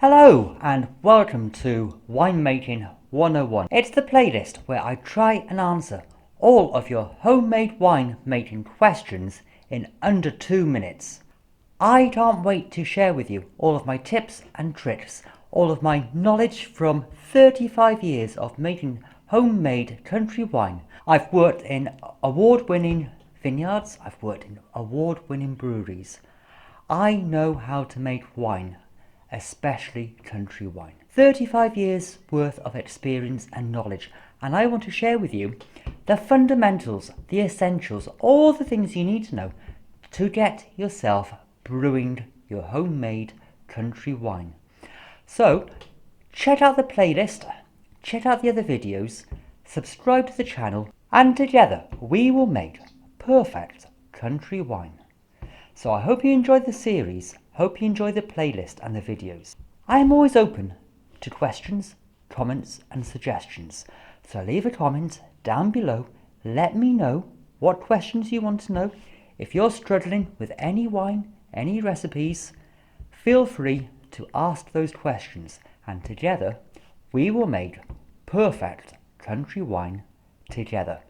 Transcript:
Hello and welcome to Winemaking 101. It's the playlist where I try and answer all of your homemade wine making questions in under 2 minutes. I can't wait to share with you all of my tips and tricks, all of my knowledge from 35 years of making homemade country wine. I've worked in award-winning vineyards, I've worked in award-winning breweries. I know how to make wine, especially country wine. 35 years worth of experience and knowledge, and I want to share with you the fundamentals, the essentials, all the things you need to know to get yourself brewing your homemade country wine. So check out the playlist, check out the other videos, subscribe to the channel, and together we will make perfect country wine. So I hope you enjoyed the series, hope you enjoy the playlist and the videos. I am always open to questions, comments and suggestions. So leave a comment down below, let me know what questions you want to know. If you're struggling with any wine, any recipes, feel free to ask those questions and together we will make perfect country wine together.